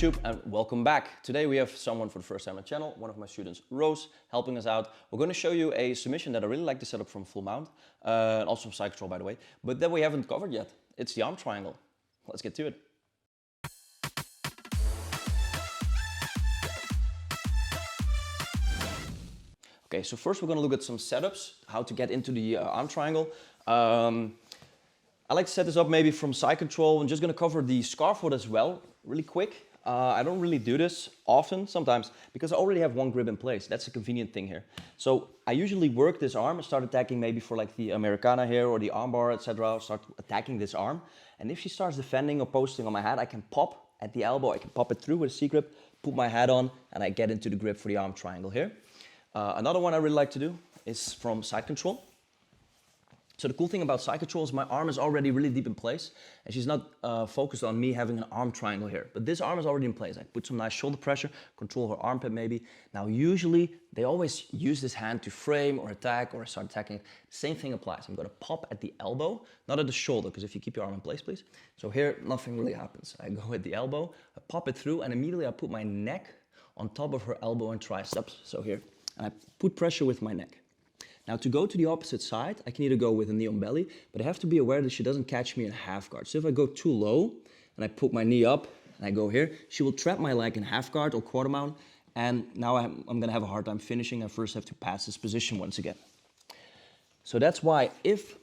YouTube and welcome back. Today we have someone for the first time on the channel, one of my students, Roos, helping us out. We're going to show you a submission that I really like to set up from full mount, and also from side control by the way, but that we haven't covered yet. It's the arm triangle. Let's get to it. Okay, so first we're going to look at some setups, how to get into the arm triangle. I like to set this up maybe from side control. I'm just going to cover the scarf hold as well, really quick. I don't really do this often, sometimes, because I already have one grip in place. That's a convenient thing here. So I usually work this arm and start attacking maybe for like the Americana here or the armbar, etc. Start attacking this arm. And if she starts defending or posting on my head, I can pop at the elbow. I can pop it through with a C-grip, put my head on, and I get into the grip for the arm triangle here. Another one I really like to do is from side control. So the cool thing about side control is my arm is already really deep in place and she's not focused on me having an arm triangle here. But this arm is already in place. I put some nice shoulder pressure, control her armpit maybe. Now usually they always use this hand to frame or attack or start attacking. The same thing applies. I'm going to pop at the elbow, not at the shoulder, because if you keep your arm in place please. So here nothing really happens. I go at the elbow, I pop it through and immediately I put my neck on top of her elbow and triceps. So here, and I put pressure with my neck. Now to go to the opposite side, I can either go with a knee on belly, but I have to be aware that she doesn't catch me in half guard. So if I go too low and I put my knee up and I go here, she will trap my leg in half guard or quarter mount, and now I'm going to have a hard time finishing. I first have to pass this position once again. So that's why if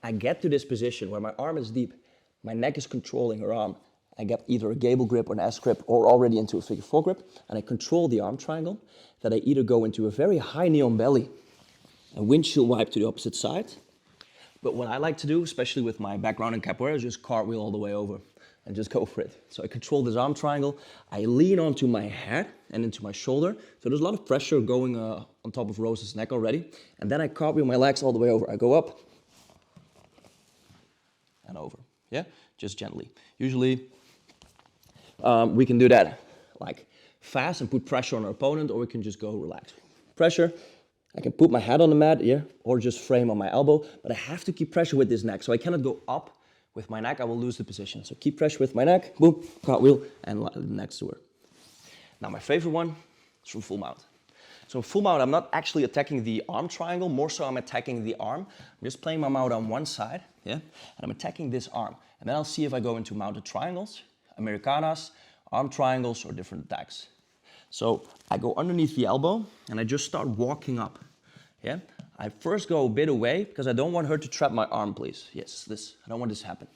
I get to this position where my arm is deep, my neck is controlling her arm, I get either a gable grip or an S grip or already into a figure four grip, and I control the arm triangle, that I either go into a very high knee on belly, a windshield wipe to the opposite side. But what I like to do, especially with my background in capoeira, is just cartwheel all the way over and just go for it. So I control this arm triangle, I lean onto my head and into my shoulder. So there's a lot of pressure going on top of Rose's neck already. And then I cartwheel my legs all the way over. I go up and over, yeah? Just gently. Usually we can do that like fast and put pressure on our opponent, or we can just go relaxed. Pressure. I can put my head on the mat here, or just frame on my elbow, but I have to keep pressure with this neck. So I cannot go up with my neck, I will lose the position. So keep pressure with my neck, boom, cartwheel, and next to her. Now my favorite one is from full mount. So full mount, I'm not actually attacking the arm triangle, more so I'm attacking the arm. I'm just playing my mount on one side, yeah, and I'm attacking this arm. And then I'll see if I go into mounted triangles, Americanas, arm triangles, or different attacks. So I go underneath the elbow and I just start walking up. Yeah, I first go a bit away because I don't want her to trap my arm, please. Yes, I don't want this to happen.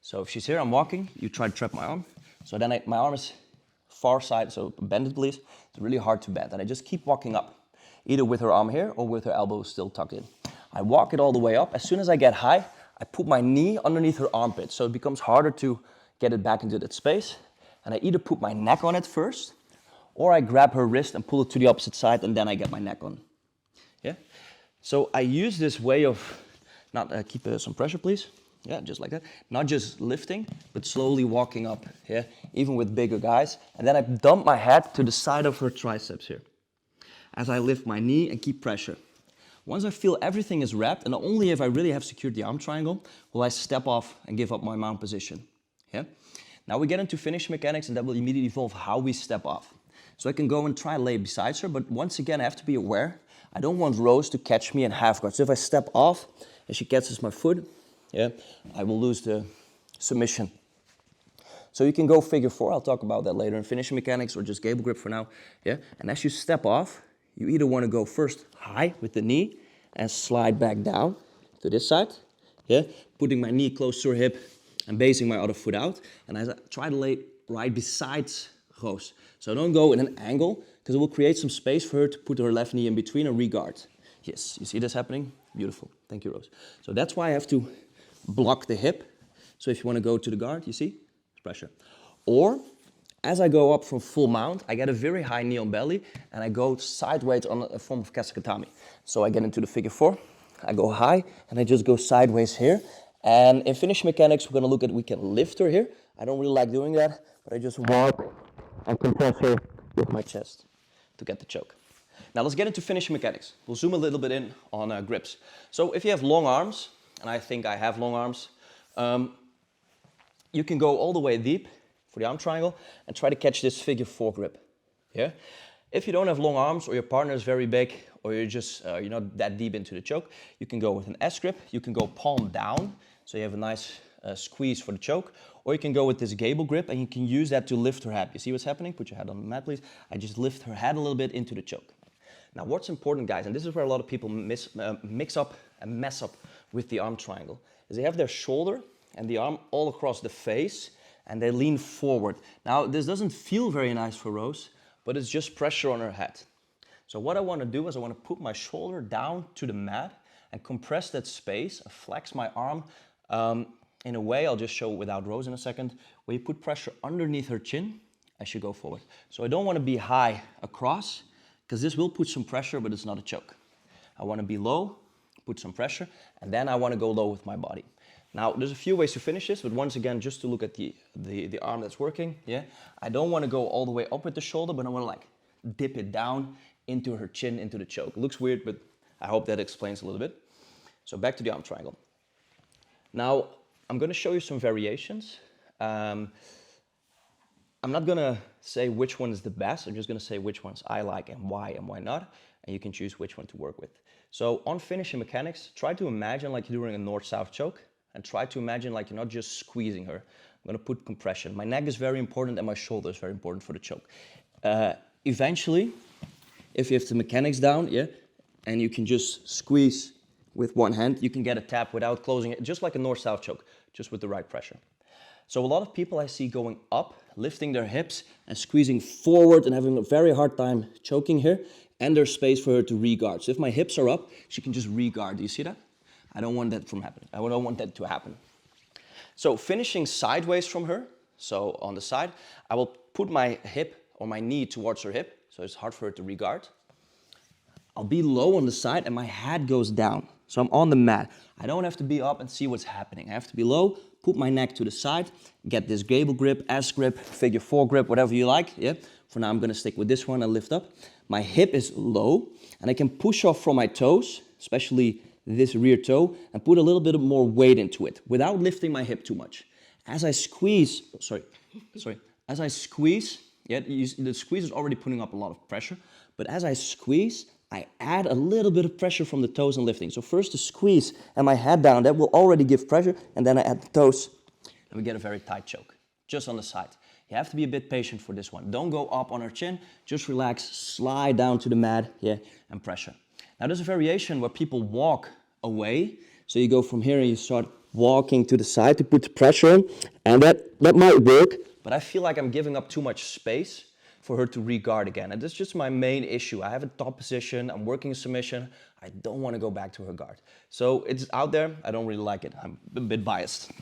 So if she's here, I'm walking, you try to trap my arm. So then my arm is far side, so bend it please. It's really hard to bend and I just keep walking up, either with her arm here or with her elbow still tucked in. I walk it all the way up. As soon as I get high, I put my knee underneath her armpit. So it becomes harder to get it back into that space. And I either put my neck on it first, or I grab her wrist and pull it to the opposite side and then I get my neck on. Yeah? So I use this way of, keep some pressure please. Yeah, just like that. Not just lifting, but slowly walking up. Yeah? Even with bigger guys. And then I dump my head to the side of her triceps here. As I lift my knee and keep pressure. Once I feel everything is wrapped, and only if I really have secured the arm triangle, will I step off and give up my mount position. Yeah? Now we get into finish mechanics and that will immediately evolve how we step off. So I can go and try and lay beside her, but once again I have to be aware. I don't want Rose to catch me in half guard. So if I step off and she catches my foot, yeah, I will lose the submission. So you can go figure four, I'll talk about that later in finishing mechanics, or just gable grip for now. Yeah, and as you step off, you either want to go first high with the knee and slide back down to this side, yeah, putting my knee close to her hip and basing my other foot out, and as I try to lay right beside Roos. So don't go in an angle, because it will create some space for her to put her left knee in between and re-guard. Yes, you see this happening? Beautiful. Thank you, Roos. So that's why I have to block the hip. So if you want to go to the guard, you see? Pressure. Or, as I go up from full mount, I get a very high knee on belly, and I go sideways on a form of Kata Gatame. So I get into the figure four, I go high, and I just go sideways here. And in finish mechanics, we're going to look at, we can lift her here. I don't really like doing that, but I just walk and compress her with my chest to get the choke. Now let's get into finishing mechanics. We'll zoom a little bit in on grips. So if you have long arms, and I think I have long arms, you can go all the way deep for the arm triangle, and try to catch this figure 4 grip. Yeah? If you don't have long arms, or your partner is very big, or you're just you're not that deep into the choke, you can go with an S grip. You can go palm down, so you have a nice squeeze for the choke, or you can go with this gable grip, and you can use that to lift her head. You see what's happening? Put your head on the mat, please. I just lift her head a little bit into the choke. Now, what's important, guys, and this is where a lot of people mix up and mess up with the arm triangle, is they have their shoulder and the arm all across the face, and they lean forward. Now, this doesn't feel very nice for Roos, but it's just pressure on her head. So what I want to do is I want to put my shoulder down to the mat and compress that space, flex my arm in a way, I'll just show without Roos in a second, where you put pressure underneath her chin as you go forward. So I don't want to be high across, because this will put some pressure, but it's not a choke. I want to be low, put some pressure, and then I want to go low with my body. Now, there's a few ways to finish this, but once again, just to look at the arm that's working, yeah? I don't want to go all the way up with the shoulder, but I want to like dip it down into her chin, into the choke. It looks weird, but I hope that explains a little bit. So back to the arm triangle. Now, I'm going to show you some variations. I'm not going to say which one is the best. I'm just going to say which ones I like and why not. And you can choose which one to work with. So on finishing mechanics, try to imagine like you're doing a north-south choke. And try to imagine like you're not just squeezing her. I'm going to put compression. My neck is very important and my shoulder is very important for the choke. Eventually, if you have the mechanics down, yeah, and you can just squeeze with one hand, you can get a tap without closing it, just like a north-south choke, just with the right pressure. So a lot of people I see going up, lifting their hips and squeezing forward and having a very hard time choking here, and there's space for her to re-guard. So if my hips are up, she can just re-guard. Do you see that? I don't want that from happening. I don't want that to happen. So finishing sideways from her, so on the side, I will put my hip or my knee towards her hip, so it's hard for her to re-guard. I'll be low on the side and my head goes down. So I'm on the mat. I don't have to be up and see what's happening. I have to be low, put my neck to the side, get this gable grip, S grip, figure 4 grip, whatever you like. Yeah. For now, I'm going to stick with this one and lift up. My hip is low and I can push off from my toes, especially this rear toe, and put a little bit more weight into it without lifting my hip too much. As I squeeze, as I squeeze, yeah, the squeeze is already putting up a lot of pressure, but as I squeeze, I add a little bit of pressure from the toes and lifting. So first the squeeze and my head down, that will already give pressure, and then I add the toes, and we get a very tight choke, just on the side. You have to be a bit patient for this one. Don't go up on her chin, just relax, slide down to the mat, yeah, and pressure. Now there's a variation where people walk away. So you go from here and you start walking to the side to put the pressure on, and that might work, but I feel like I'm giving up too much space for her to re-guard again. And that's just my main issue. I have a top position, I'm working a submission, I don't want to go back to her guard. So it's out there, I don't really like it. I'm a bit biased.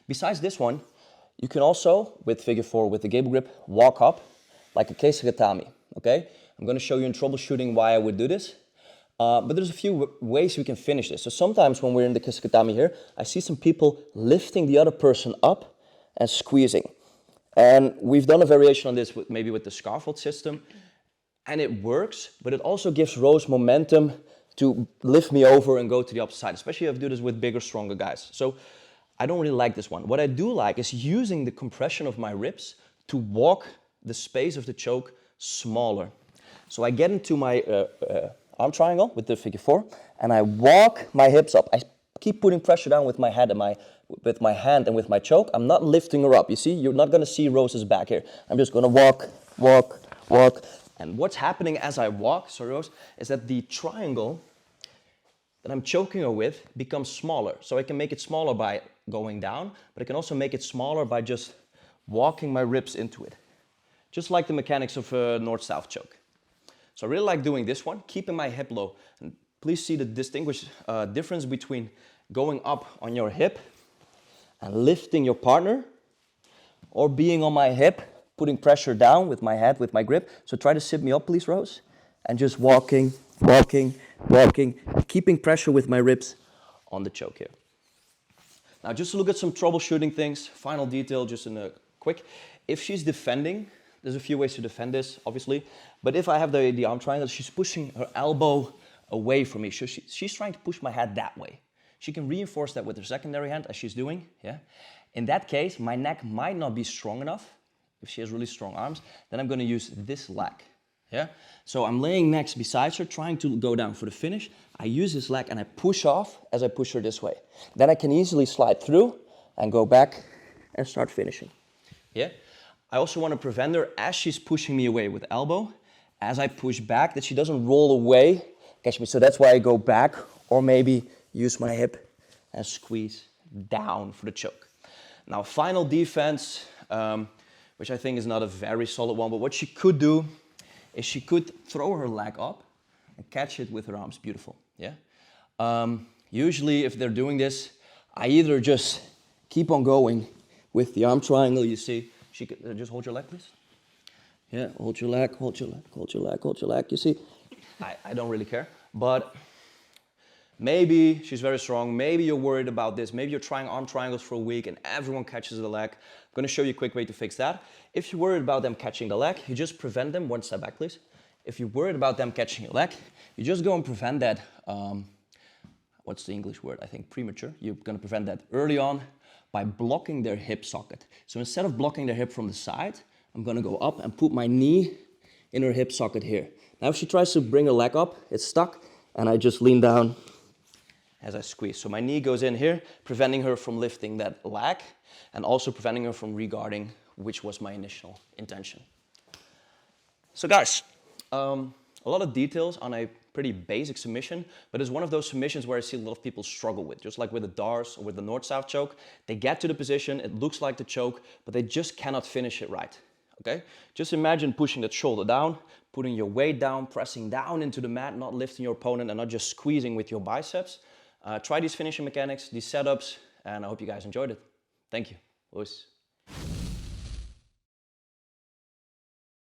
Besides this one, you can also, with figure 4, with the gable grip, walk up like a Kata Gatame, okay? I'm going to show you in troubleshooting why I would do this. But there's a few ways we can finish this. So sometimes when we're in the Kata Gatame here, I see some people lifting the other person up and squeezing. And we've done a variation on this maybe with the scaffold system. And it works, but it also gives Roos momentum to lift me over and go to the opposite side, especially if I do this with bigger, stronger guys. So I don't really like this one. What I do like is using the compression of my ribs to walk the space of the choke smaller. So I get into my arm triangle with the figure 4, and I walk my hips up. I keep putting pressure down with my head and with my hand and with my choke. I'm not lifting her up. You see, you're not going to see Roos's back here. I'm just going to walk, walk, walk. And what's happening as I walk, sorry Roos, is that the triangle that I'm choking her with becomes smaller. So I can make it smaller by going down, but I can also make it smaller by just walking my ribs into it. Just like the mechanics of a north-south choke. So I really like doing this one, keeping my hip low. And please see the distinguished difference between going up on your hip and lifting your partner, or being on my hip, putting pressure down with my head, with my grip. So try to sit me up, please, Roos. And just walking, walking, walking, keeping pressure with my ribs on the choke here. Now just to look at some troubleshooting things, final detail, just in a quick. If she's defending, there's a few ways to defend this, obviously. But if I have the arm triangle, she's pushing her elbow away from me. So she's trying to push my head that way. She can reinforce that with her secondary hand, as she's doing. Yeah. In that case, my neck might not be strong enough. If she has really strong arms, then I'm gonna use this leg. Yeah? So I'm laying next beside her, trying to go down for the finish. I use this leg and I push off as I push her this way. Then I can easily slide through and go back and start finishing. Yeah? I also want to prevent her as she's pushing me away with elbow, as I push back, that she doesn't roll away, catch me. So that's why I go back, or maybe use my hip and squeeze down for the choke. Now, final defense, which I think is not a very solid one, but what she could do is she could throw her leg up and catch it with her arms. Beautiful, yeah? Usually, if they're doing this, I either just keep on going with the arm triangle, you see. She could just hold your leg, please. Yeah, hold your leg, hold your leg, hold your leg, hold your leg, you see. I don't really care, but maybe she's very strong, maybe you're worried about this, maybe you're trying arm triangles for a week and everyone catches the leg. I'm gonna show you a quick way to fix that. If you're worried about them catching the leg, you just prevent them, one step back please. If you're worried about them catching your leg, you just go and prevent that, what's the English word? I think premature. You're gonna prevent that early on by blocking their hip socket. So instead of blocking their hip from the side, I'm gonna go up and put my knee in her hip socket here. Now if she tries to bring her leg up, it's stuck, and I just lean down as I squeeze. So my knee goes in here, preventing her from lifting that leg, and also preventing her from regarding, which was my initial intention. So guys, a lot of details on a pretty basic submission, but it's one of those submissions where I see a lot of people struggle with, just like with the Dars or with the North-South choke. They get to the position, it looks like the choke, but they just cannot finish it right, okay? Just imagine pushing that shoulder down, putting your weight down, pressing down into the mat, not lifting your opponent and not just squeezing with your biceps. Try these finishing mechanics, these setups, and I hope you guys enjoyed it. Thank you. Roos.